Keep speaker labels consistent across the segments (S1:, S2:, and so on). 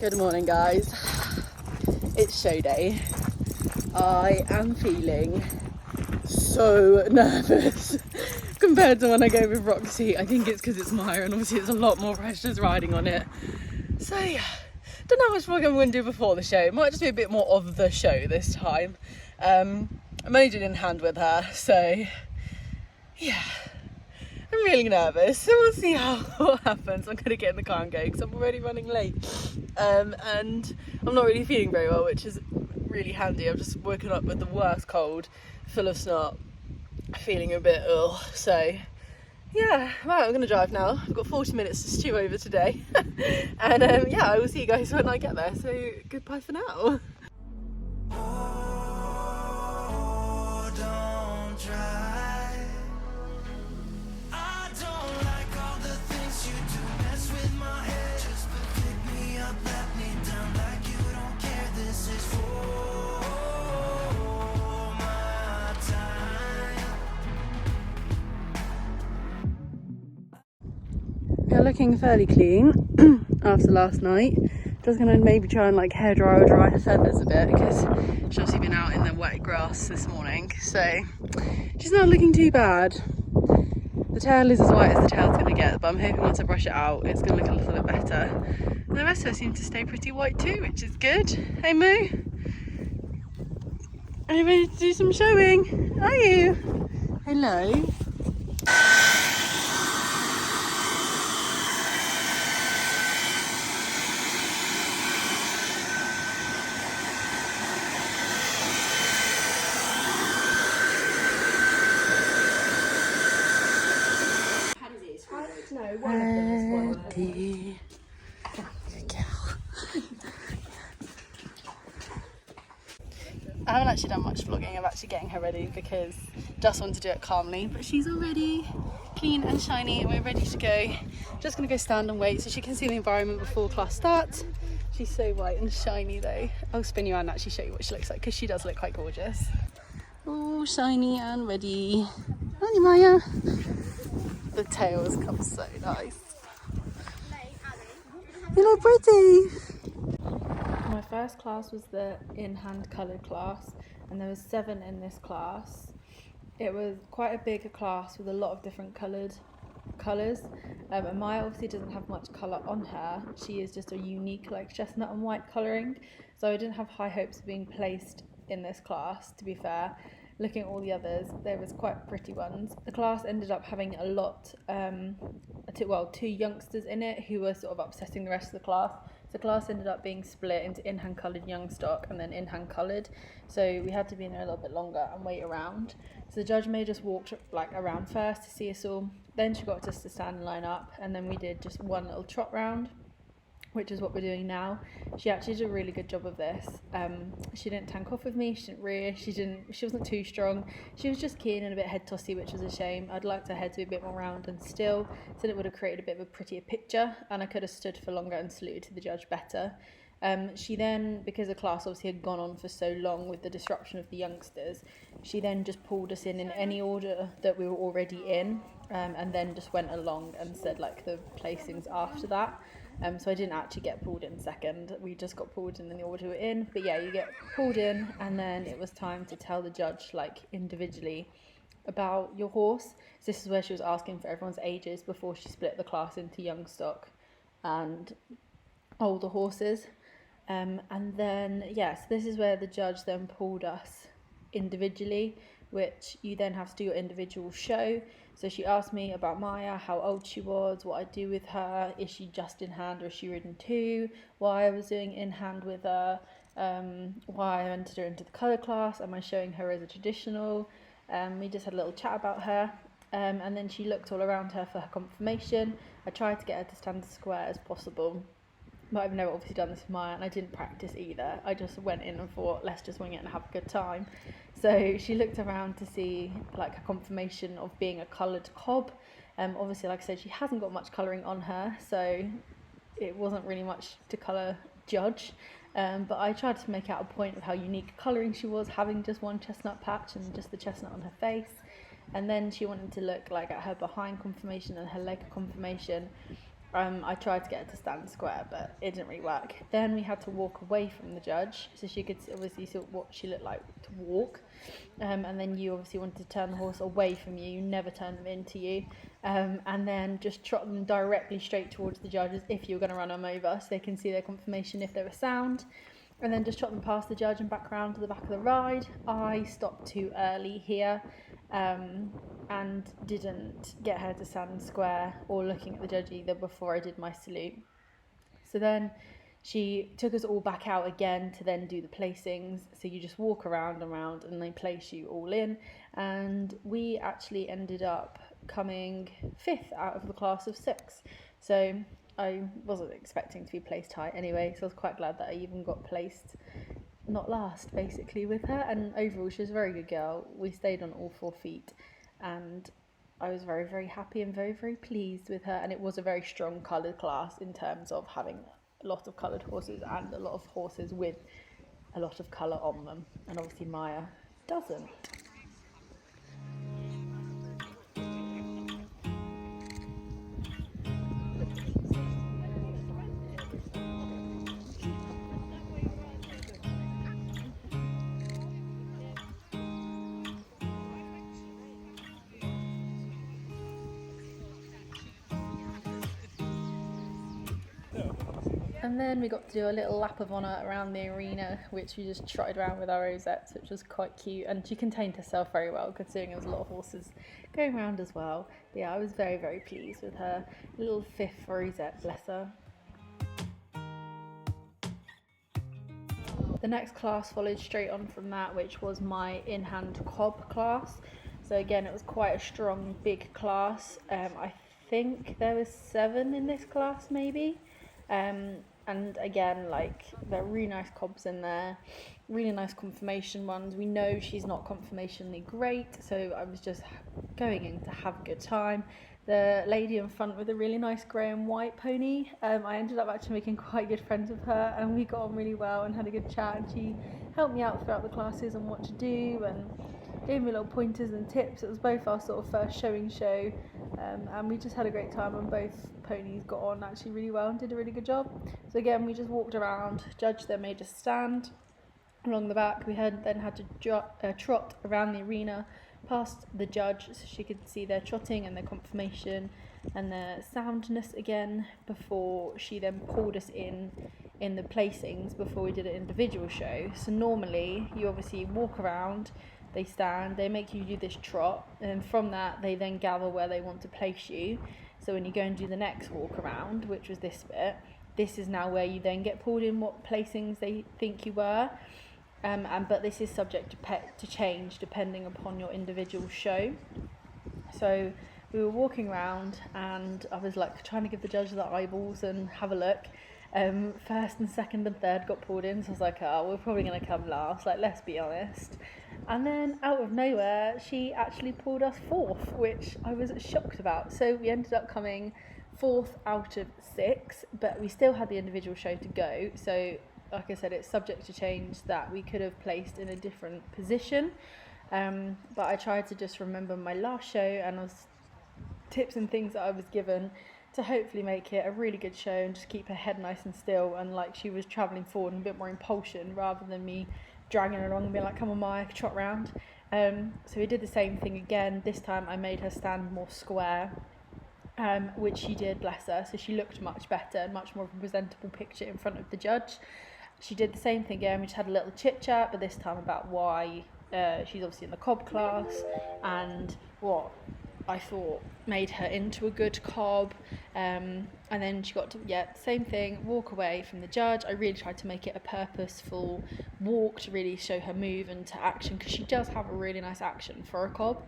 S1: Good morning, guys. It's show day. I am feeling so nervous compared to when I go with Roxy. I think it's because it's Miyah and obviously it's a lot more pressures riding on it. So yeah, don't know how much vlog I'm going to do before the show. It might just be a bit more of the show this time. I'm only doing in hand with her, so yeah. I'm really nervous, so we'll see what happens. I'm going to get in the car and go because I'm already running late. And I'm not really feeling very well, which is really handy. I've just woken up with the worst cold, full of snot, feeling a bit ill. So yeah, right, I'm going to drive now. I've got 40 minutes to stew over today. And yeah, I will see you guys when I get there. So goodbye for now.
S2: Oh, don't try.
S1: You're looking fairly clean after last night. Just gonna maybe try and like hairdryer or dry her feathers a bit because she's obviously been out in the wet grass this morning. So she's not looking too bad. The tail is as white as the tail's gonna get, but I'm hoping once I brush it out, it's gonna look a little bit better. And the rest of her seem to stay pretty white too, which is good. Hey Moo, are you ready to do some showing? Are you? Hello. Ready. Good girl. I haven't actually done much vlogging. I'm actually getting her ready because just want to do it calmly, but she's all ready, clean and shiny, and we're ready to go. Just gonna go stand and wait so she can see the environment before class starts. She's so white and shiny though. I'll spin you around and actually show you what she looks like because she does look quite gorgeous. Oh, shiny and ready. Aren't you, Miyah? The tails come so nice. You look pretty. My first class was the in-hand coloured class, and there was 7 in this class. It was quite a big class with a lot of different colours. And Miyah obviously doesn't have much colour on her. She is just a unique like chestnut and white colouring. So I didn't have high hopes of being placed in this class, to be fair. Looking at all the others, there was quite pretty ones. The class ended up having a lot, 2 youngsters in it who were sort of upsetting the rest of the class. So the class ended up being split into in-hand coloured young stock and then in-hand coloured. So we had to be in there a little bit longer and wait around. So the judge made us walk like around first to see us all. Then she got us to stand and line up, and then we did just one little trot round, which is what we're doing now. She actually did a really good job of this. She didn't tank off with me, she didn't rear, she wasn't too strong. She was just keen and a bit head tossy, which was a shame. I'd liked her head to be a bit more round and still, so it would have created a bit of a prettier picture, and I could have stood for longer and saluted to the judge better. She then, because the class obviously had gone on for so long with the disruption of the youngsters, she then just pulled us in any order that we were already in, and then just went along and said like the placings after that. So I didn't actually get pulled in second. We just got pulled in the order we were in. But yeah, you get pulled in, and then it was time to tell the judge like individually about your horse. So this is where she was asking for everyone's ages before she split the class into young stock and older horses. And then yes, this is where the judge then pulled us individually, which you then have to do your individual show. So she asked me about Miyah, how old she was, what I do with her, is she just in hand or is she ridden too, why I was doing in hand with her, why I entered her into the colour class, am I showing her as a traditional. We just had a little chat about her, and then she looked all around her for her confirmation. I tried to get her to stand as square as possible, but I've never obviously done this with Miyah, and I didn't practice either. I just went in and thought, let's just wing it and have a good time. So she looked around to see like a confirmation of being a coloured cob. Obviously, like I said, she hasn't got much colouring on her, so it wasn't really much to colour judge. But I tried to make out a point of how unique colouring she was, having just one chestnut patch and just the chestnut on her face. And then she wanted to look like at her behind confirmation and her leg confirmation. I tried to get her to stand square, but it didn't really work. Then we had to walk away from the judge, so she could obviously see what she looked like to walk. And then you obviously wanted to turn the horse away from you. You never turn them into you. And then just trot them directly straight towards the judges if you were going to run them over, so they can see their confirmation if they were sound. And then just trot them past the judge and back around to the back of the ride. I stopped too early here. And didn't get her to stand square or looking at the judge either before I did my salute. So then she took us all back out again to then do the placings. So you just walk around and around and they place you all in. And we actually ended up coming 5th out of the class of 6. So I wasn't expecting to be placed high anyway, so I was quite glad that I even got placed not last basically with her. And overall she was a very good girl. We stayed on all 4 feet and I was very, very happy and very, very pleased with her. And it was a very strong coloured class in terms of having a lot of coloured horses and a lot of horses with a lot of colour on them. And obviously Miyah doesn't. And then we got to do a little lap of honour around the arena, which we just trotted around with our rosettes, which was quite cute. And she contained herself very well, considering there was a lot of horses going around as well. But yeah, I was very, very pleased with her. Little 5th rosette, bless her. The next class followed straight on from that, which was my in-hand cob class. So again, it was quite a strong, big class. I think there was 7 in this class, maybe. And again, like, there are really nice cobs in there, really nice conformation ones. We know she's not conformationally great, so I was just going in to have a good time. The lady in front with a really nice grey and white pony, I ended up actually making quite good friends with her, and we got on really well and had a good chat, and she helped me out throughout the classes on what to do and gave me little pointers and tips. It was both our sort of first showing show, and we just had a great time, and both ponies got on actually really well and did a really good job. So again, we just walked around, judge then made us stand along the back. We then had to trot around the arena past the judge so she could see their trotting and their conformation and their soundness again before she then pulled us in the placings before we did an individual show. So normally you obviously walk around, they stand, they make you do this trot, and from that they then gather where they want to place you. So when you go and do the next walk around, which was this bit, this is now where you then get pulled in what placings they think you were. But this is subject to change depending upon your individual show. So we were walking around and I was like trying to give the judge the eyeballs and have a look. First and second and third got pulled in, so I was like, oh, we're probably going to come last, like, let's be honest. And then out of nowhere, she actually pulled us 4th, which I was shocked about. So we ended up coming 4th out of 6, but we still had the individual show to go. So like I said, it's subject to change that we could have placed in a different position. But I tried to just remember my last show and tips and things that I was given to hopefully make it a really good show and just keep her head nice and still, and like she was travelling forward and a bit more impulsion rather than me dragging her along and being like, come on Miyah, trot round. So we did the same thing again. This time I made her stand more square, which she did, bless her. So she looked much better, much more of a presentable picture in front of the judge. She did the same thing again. We just had a little chit chat, but this time about why she's obviously in the cob class and what I thought made her into a good cob. And then she got to, same thing, walk away from the judge. I really tried to make it a purposeful walk to really show her move and to action, because she does have a really nice action for a cob.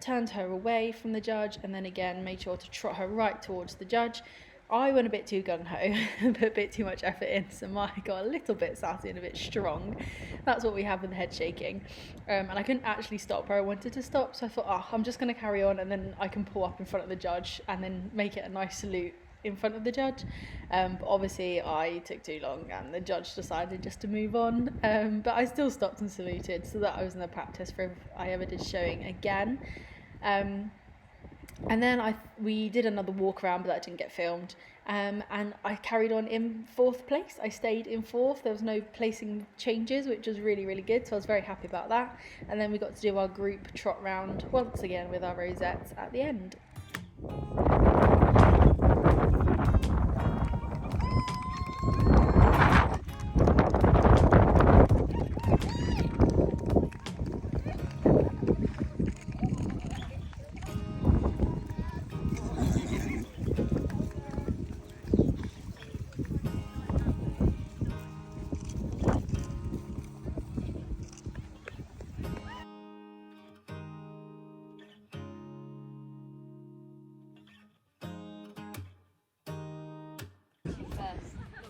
S1: Turned her away from the judge and then again made sure to trot her right towards the judge. I went a bit too gung-ho, put a bit too much effort in, so Miyah got a little bit sassy and a bit strong. That's what we have with the head shaking. And I couldn't actually stop where I wanted to stop, so I thought, I'm just going to carry on and then I can pull up in front of the judge and then make it a nice salute in front of the judge. But obviously I took too long and the judge decided just to move on. But I still stopped and saluted, so that I was in the practice for if I ever did showing again. And then we did another walk around, but that didn't get filmed. And I carried on in 4th place. I stayed in 4th. There was no placing changes, which was really, really good. So I was very happy about that. And then we got to do our group trot round once again with our rosettes at the end.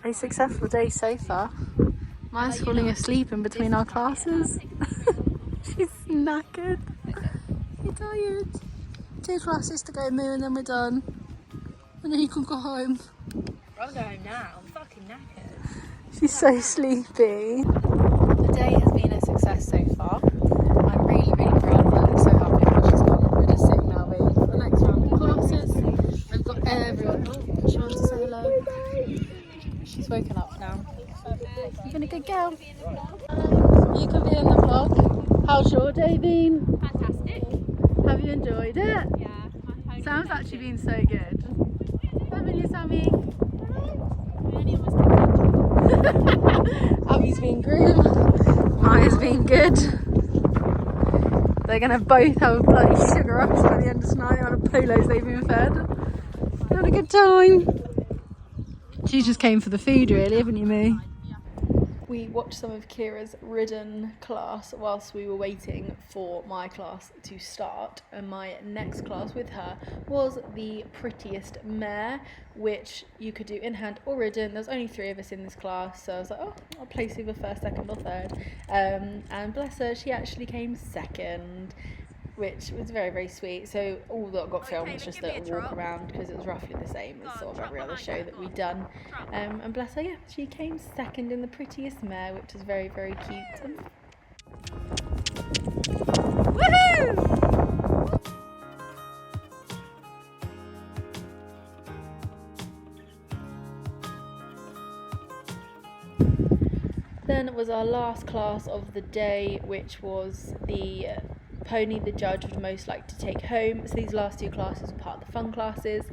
S1: A successful day so far. Miya's falling asleep in between our classes. She's knackered. You're tired. 2 classes to go, Moo, and then we're done. And then you can go home.
S3: I'll go home now. I'm fucking knackered.
S1: She's so sleepy. The day has been a success so far. I'm really, really proud of her. I'm so happy with how she's gone. We're just sitting now waiting for the next round of classes. I've got everyone. Oh, she wants to say hello. She's woken up now. You've been a good girl. You can be in the vlog. How's your day been?
S3: Fantastic.
S1: Have you enjoyed it?
S3: Yeah.
S1: Sam's actually been so good. Haven't you, Sammy? Abby's been groomed. Miya's been good. They're gonna both have a bloody sugar rush by the end of tonight on the polos they've been fed. Had a good time. She just came for the food, really, haven't you, Moo? We watched some of Kira's ridden class whilst we were waiting for my class to start, and my next class with her was the Prettiest mare, which you could do in hand or ridden. There's only 3 of us in this class, so I was like, oh, I'll place either 1st, 2nd or 3rd, and bless her, she actually came 2nd, which was very, very sweet. So all that got filmed was just a walk around, because it was roughly the same as sort of every other show that we'd done. And bless her, yeah, she came 2nd in the Prettiest mare, which was very, very cute. Woohoo! Then was our last class of the day, which was the pony the judge would most like to take home. So these last 2 classes were part of the fun classes,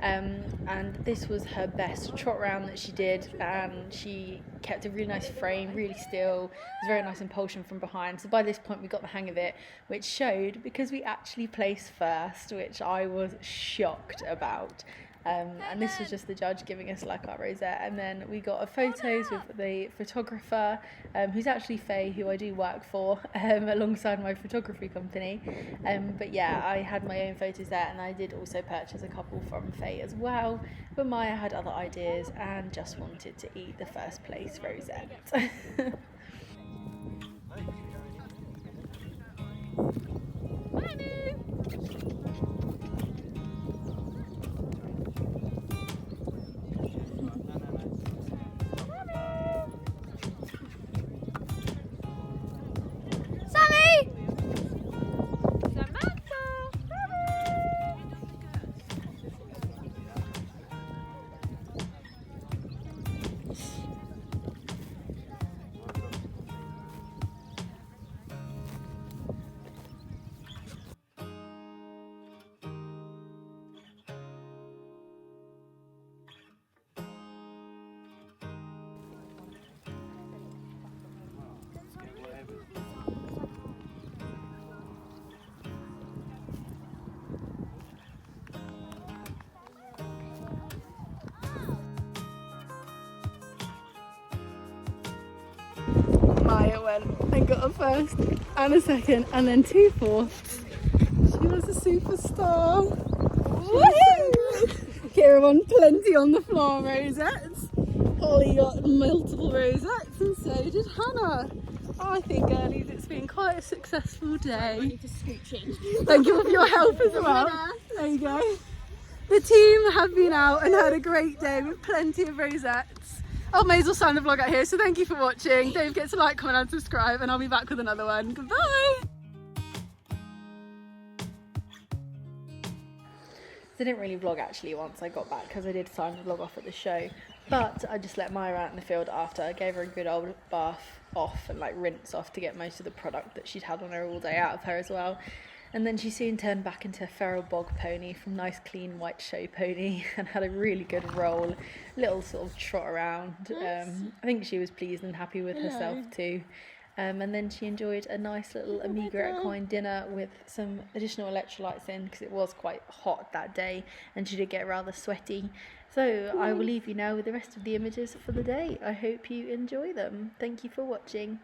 S1: and this was her best trot round that she did, and she kept a really nice frame, really still. It was very nice impulsion from behind. So by this point we got the hang of it, which showed because we actually placed 1st, which I was shocked about. And this was just the judge giving us like our rosette, and then we got photos with the photographer, who's actually Faye, who I do work for, alongside my photography company. But yeah, I had my own photos there, and I did also purchase a couple from Faye as well. But Miyah had other ideas and just wanted to eat the 1st place rosette. Miyah went and got a 1st and a 2nd and then 2 4ths. She was a superstar. Woohoo! Kira won plenty on the floor rosettes. Holly got multiple rosettes, and so did Hannah. I think, girlies, it's been quite a successful day. Thank you for your help as well. There you go. The team have been out and had a great day with plenty of rosettes. I may as well sign the vlog out here, so thank you for watching. Don't forget to like, comment and subscribe, and I'll be back with another one. Goodbye! Didn't really vlog actually once I got back because I did sign the vlog off at the show, but I just let Miyah out in the field after. I gave her a good old bath off and like rinse off to get most of the product that she'd had on her all day out of her as well. And then she soon turned back into a feral bog pony from nice clean white show pony and had a really good roll, little sort of trot around. I think she was pleased and happy with herself too. And then she enjoyed a nice little Amiga equine dinner with some additional electrolytes in because it was quite hot that day and she did get rather sweaty. So I will leave you now with the rest of the images for the day. I hope you enjoy them. Thank you for watching.